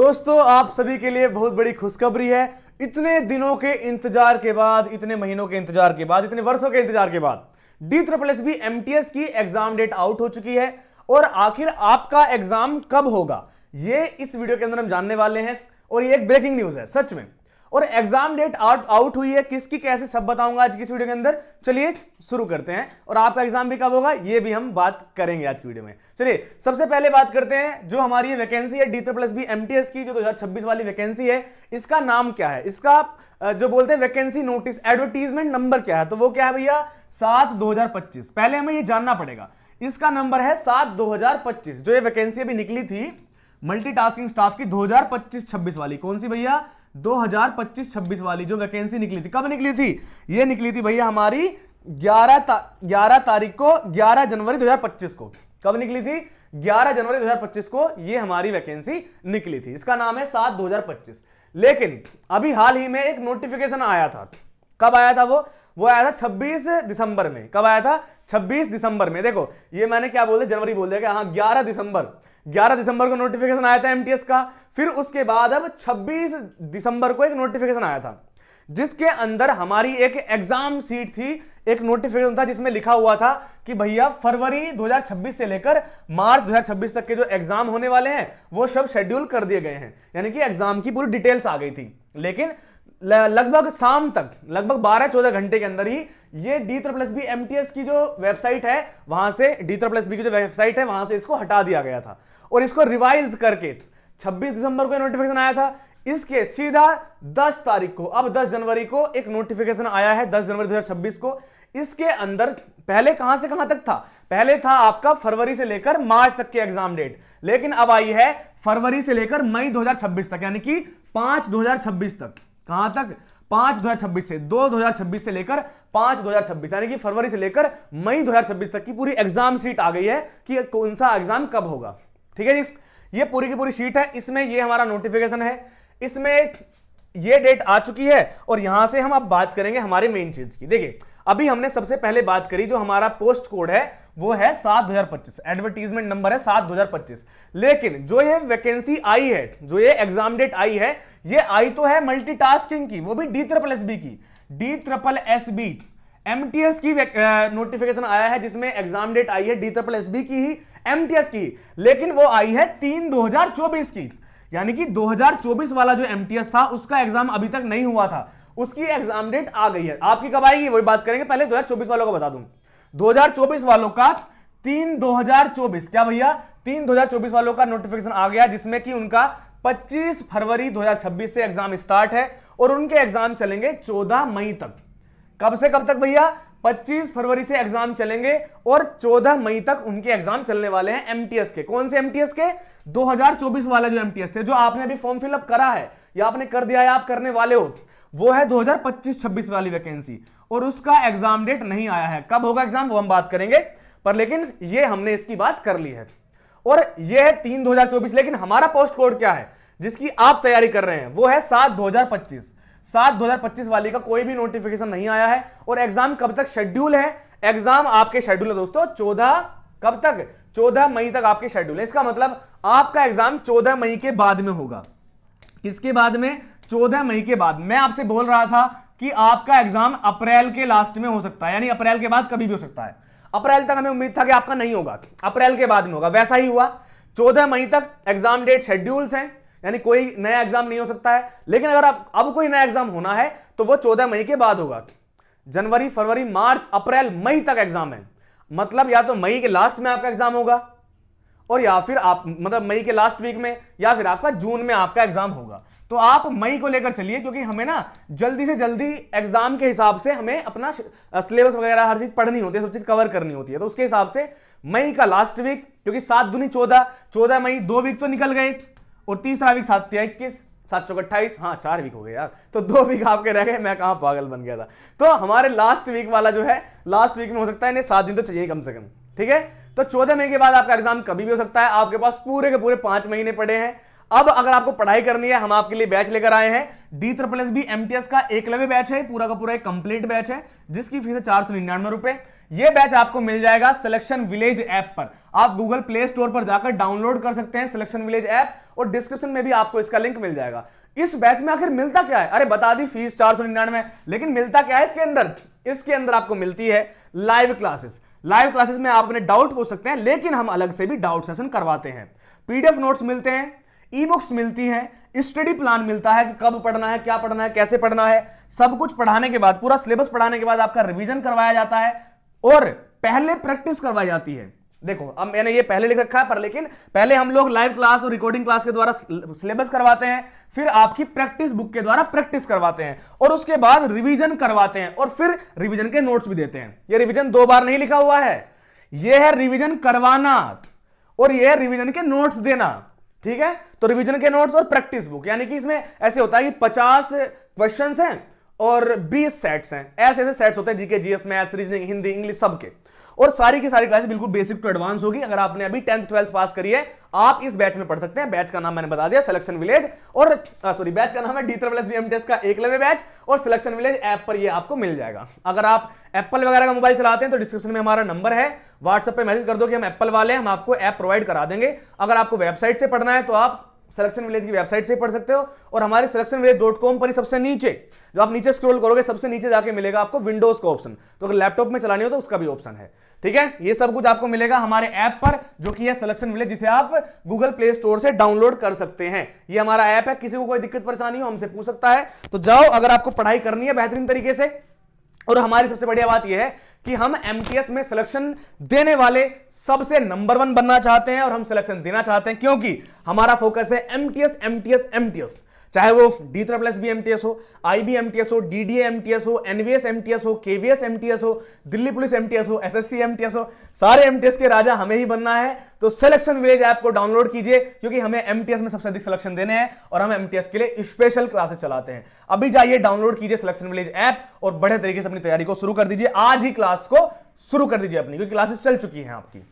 दोस्तों आप सभी के लिए बहुत बड़ी खुशखबरी है। इतने दिनों के इंतजार के बाद, इतने महीनों के इंतजार के बाद, इतने वर्षों के इंतजार के बाद DSSB MTS की एग्जाम डेट आउट हो चुकी है। और आखिर आपका एग्जाम कब होगा ये इस वीडियो के अंदर हम जानने वाले हैं। और ये एक ब्रेकिंग न्यूज है सच में। और एग्जाम डेट आउट हुई है, किसकी कैसे सब बताऊंगा आज की इस वीडियो के अंदर। चलिए शुरू करते हैं। और आपका एग्जाम भी कब होगा ये भी हम बात करेंगे आज की वीडियो में। चलिए सबसे पहले बात करते हैं जो हमारी ये वैकेंसी है DSSB MTS की, जो 2026 वाली वैकेंसी है, इसका नाम क्या है, इसका जो बोलते हैं वैकेंसी नोटिस एडवर्टीजमेंट नंबर क्या है। तो वो क्या है भैया 7/2025। पहले हमें ये जानना पड़ेगा, इसका नंबर है 7/2025। जो ये वैकेंसी अभी निकली थी मल्टीटास्किंग स्टाफ की 2025-26 वाली, कौन सी भैया 2025-26 वाली जो वैकेंसी निकली थी, कब निकली थी, ये निकली थी भैया हमारी 11 तारीख को, 11 जनवरी 2025 को। कब निकली थी 11 जनवरी 2025 को ये हमारी वैकेंसी निकली थी। इसका नाम है 7/2025। लेकिन अभी हाल ही में एक नोटिफिकेशन आया था। कब आया था वो आया था 26 दिसंबर में। कब आया था 26 दिसंबर में। देखो ये मैंने क्या बोल दिया, जनवरी बोल दिया, हाँ 11 दिसंबर को नोटिफिकेशन आया था MTS का। फिर उसके बाद अब 26 दिसंबर को एक नोटिफिकेशन आया था जिसके अंदर हमारी एक एग्जाम सीट थी, एक नोटिफिकेशन था जिसमें लिखा हुआ था कि भैया फरवरी 2026 से लेकर मार्च 2026 तक के जो एग्जाम होने वाले हैं वो सब शेड्यूल कर दिए गए हैं। यानी कि एग्जाम की पूरी डिटेल्स आ गई थी। लेकिन लगभग शाम तक, लगभग 12-14 घंटे के अंदर ही ये DSSB MTS की जो वेबसाइट है वहां से, DSSB की जो वेबसाइट है वहां से इसको हटा दिया गया था और इसको रिवाइज करके 26 दिसंबर को नोटिफिकेशन आया था। इसके सीधा 10 तारीख को, अब 10 जनवरी को एक नोटिफिकेशन आया है, 10 जनवरी 2026 को। इसके अंदर पहले कहां से कहां तक था, पहले था आपका फरवरी से लेकर मार्च तक की एग्जाम डेट, लेकिन अब आई है फरवरी से लेकर मई 2026 तक, यानी कि 5/2026 तक। कहां तक 5/2026 से 2/2026 से लेकर 5/2026, यानी कि फरवरी से लेकर मई 2026 तक की पूरी एग्जाम सीट आ गई है कि कौन सा एग्जाम कब होगा। ठीक है जी, ये पूरी की पूरी शीट है। इसमें ये हमारा नोटिफिकेशन है, इसमें ये डेट आ चुकी है। और यहां से हम अब बात करेंगे हमारे मेन चीज की। देखिए अभी हमने सबसे पहले बात करी, जो हमारा पोस्ट कोड है वो है 7/2025, एडवर्टीजमेंट नंबर है 7/2025। लेकिन जो ये वैकेंसी आई है, जो ये एग्जाम डेट आई है, ये आई तो है मल्टीटास्किंग की, वो भी DSSB की, DSSB MTS की नोटिफिकेशन आया है जिसमें एग्जाम डेट आई है DSSB की ही, MTS की। लेकिन वो आई है 3/2024 की, यानी कि 2024 वाला जो MTS था उसका एग्जाम अभी तक नहीं हुआ था, उसकी एग्जाम डेट आ गई है। आपकी कब आएगी वही बात करेंगे। पहले 2024 वालों को बता दूं, 2024 वालों का 3/2024, क्या भैया 3/2024 वालों का नोटिफिकेशन आ गया, जिसमें कि उनका 25 फरवरी 2026 से एग्जाम स्टार्ट है और उनके एग्जाम चलेंगे 14 मई तक। कब से कब तक भैया 25 फरवरी से एग्जाम चलेंगे और 14 मई तक उनके एग्जाम चलने वाले हैं MTS के। कौन से MTS के 2024 वाला जो MTS थे, जो आपने अभी फॉर्म फिलअप करा है या आपने कर दिया है, आप करने वाले हो, वो है 2025-26 वाली वैकेंसी। और उसका एग्जाम डेट नहीं आया है, कब होगा एग्जाम वो हम बात करेंगे, पर लेकिन ये हमने इसकी बात कर ली है। और ये है 3/2024। लेकिन हमारा पोस्ट कोड क्या है जिसकी आप तैयारी कर रहे हैं, वो है 7/2025। 7/2025 वाली का कोई भी नोटिफिकेशन नहीं आया है। और एग्जाम कब तक शेड्यूल है, एग्जाम आपके शेड्यूल है दोस्तों 14, कब तक 14 मई तक आपके शेड्यूल है। इसका मतलब आपका एग्जाम 14 मई के बाद में होगा। किसके बाद में 14 मई के बाद। मैं आपसे बोल रहा था कि आपका एग्जाम अप्रैल के लास्ट में हो सकता है, यानी अप्रैल के बाद कभी भी हो सकता है। अप्रैल तक हमें उम्मीद था कि आपका नहीं होगा, अप्रैल के बाद में होगा, वैसा ही हुआ। 14 मई तक एग्जाम डेट शेड्यूल्स हैं, यानी कोई नया एग्जाम नहीं हो सकता है। लेकिन अगर अब कोई नया एग्जाम होना है तो वो 14 मई के बाद होगा। जनवरी, फरवरी, मार्च, अप्रैल, मई तक एग्जाम है। मतलब या तो मई के लास्ट में आपका एग्जाम होगा, और या फिर आप मतलब मई के लास्ट वीक में, या फिर आपका जून में आपका एग्जाम होगा। तो आप मई को लेकर चलिए, क्योंकि हमें ना जल्दी से जल्दी एग्जाम के हिसाब से हमें अपना सिलेबस वगैरह हर चीज पढ़नी होती है, सब चीज कवर करनी होती है। तो उसके हिसाब से मई का लास्ट वीक, क्योंकि 7 दूनी 14, 14 मई 2 वीक तो निकल गए, और तीसरा वीक 7 या 21, 7 चौक 28, हाँ 4 वीक हो गए यार, तो 2 वीक आपके रह गए। मैं कहां पागल बन गया था। तो हमारे लास्ट वीक वाला जो है, लास्ट वीक में हो सकता है, इन्हें 7 दिन तो चाहिए कम से कम। ठीक है, तो 14 मई के बाद आपका एग्जाम कभी भी हो सकता है। आपके पास पूरे के पूरे 5 महीने पड़े हैं। अब अगर आपको पढ़ाई करनी है, हम आपके लिए बैच लेकर आए हैं। DSSB MTS का एकलव्य बैच है, पूरा का पूरा एक कंप्लीट बैच है, जिसकी फीस है 499 रुपए। यह बैच आपको मिल जाएगा सिलेक्शन विलेज ऐप पर। आप गूगल प्ले स्टोर पर जाकर डाउनलोड कर सकते हैं सिलेक्शन विलेज ऐप, और डिस्क्रिप्शन में भी आपको इसका लिंक मिल जाएगा। इस बैच में आखिर मिलता क्या है? अरे बता दी फीस 499, लेकिन मिलता क्या है इसके अंदर? इसके अंदर आपको मिलती है लाइव क्लासेस। लाइव क्लासेस में आप अपने डाउट पूछ सकते हैं, लेकिन हम अलग से भी डाउट सेशन करवाते हैं। पीडीएफ नोट्स मिलते हैं, ई बुक्स मिलती हैं, स्टडी प्लान मिलता है कि कब पढ़ना है, क्या पढ़ना है, कैसे पढ़ना है। सब कुछ पढ़ाने के बाद, पूरा सिलेबस पढ़ाने के बाद आपका रिवीजन करवाया जाता है और पहले प्रैक्टिस करवाई जाती है। देखो अब मैंने ये पहले लिख रखा है, पर लेकिन पहले हम लोग लाइव क्लास और रिकॉर्डिंग क्लास के द्वारा सिलेबस करवाते हैं, फिर आपकी प्रैक्टिस बुक के द्वारा प्रैक्टिस करवाते हैं, और उसके बाद रिवीजन करवाते हैं, और फिर रिवीजन के नोट्स भी देते हैं। ये रिवीजन 2 बार नहीं लिखा हुआ है, यह है रिवीजन करवाना और यह है रिवीजन के नोट्स देना। ठीक है, तो रिवीजन के नोट्स और प्रैक्टिस बुक, यानी कि इसमें ऐसे होता है कि 50 क्वेश्चंस हैं और 20 सेट्स हैं। ऐसे ऐसे सेट्स होते हैं, GK, GS, maths, reasoning, Hindi, English, सबके। और सारी की सारी क्लासेस बिल्कुल बेसिक टू एडवांस होगी। अगर आपने अभी 10th 12th पास करी है, आप इस बैच में पढ़ सकते हैं। बैच का नाम मैंने बता दिया, सिलेक्शन विलेज, और सॉरी बैच का नाम है DSSB MTS का एकलव्य बैच, और सिलेक्शन विलेज ऐप पर ये आपको मिल जाएगा। अगर आप एप्पल वगैरह का मोबाइल चलाते हैं तो डिस्क्रिप्शन में हमारा नंबर है, व्हाट्सएप पे मैसेज कर दो कि हम एप्पल वाले हैं, हम आपको ऐप प्रोवाइड करा देंगे। अगर आपको वेबसाइट से पढ़ना है तो आप सिलेक्शन विलेज की वेबसाइट से पढ़ सकते हो, और हमारे silectionvillage.com पर ही सबसे नीचे, जो आप नीचे स्क्रॉल करोगे सबसे नीचे जाके मिलेगा आपको विंडोज का ऑप्शन, तो अगर लैपटॉप में चलानी हो तो उसका भी ऑप्शन है। ठीक है, ये सब कुछ आपको मिलेगा हमारे ऐप पर, जो कि है सिलेक्शन विलेज, जिसे आप गूगल प्ले स्टोर से डाउनलोड कर सकते हैं। ये हमारा ऐप है, किसी को कोई दिक्कत परेशानी हो हमसे पूछ सकता है। तो जाओ, अगर आपको पढ़ाई करनी है बेहतरीन तरीके से। और हमारी सबसे बढ़िया बात यह है कि हम एमटीएस में सिलेक्शन देने वाले सबसे नंबर 1 बनना चाहते हैं, और हम सिलेक्शन देना चाहते हैं, क्योंकि हमारा फोकस है एमटीएस एमटीएस एमटीएस। चाहे वो DSSB MTS हो, IB MTS हो, DDA MTS हो, NVS MTS हो, KVS MTS हो, दिल्ली पुलिस MTS हो, SSC MTS हो, सारे MTS के राजा हमें ही बनना है। तो सिलेक्शन विलेज ऐप को डाउनलोड कीजिए, क्योंकि हमें MTS में सबसे अधिक सिलेक्शन देने हैं, और हम MTS के लिए स्पेशल क्लासेस चलाते हैं। अभी जाइए डाउनलोड कीजिए सिलेक्शन विलेज ऐप, और बड़े तरीके से अपनी तैयारी को शुरू कर दीजिए। आज ही क्लास को शुरू कर दीजिए अपनी, क्योंकि क्लासेस चल चुकी हैं आपकी।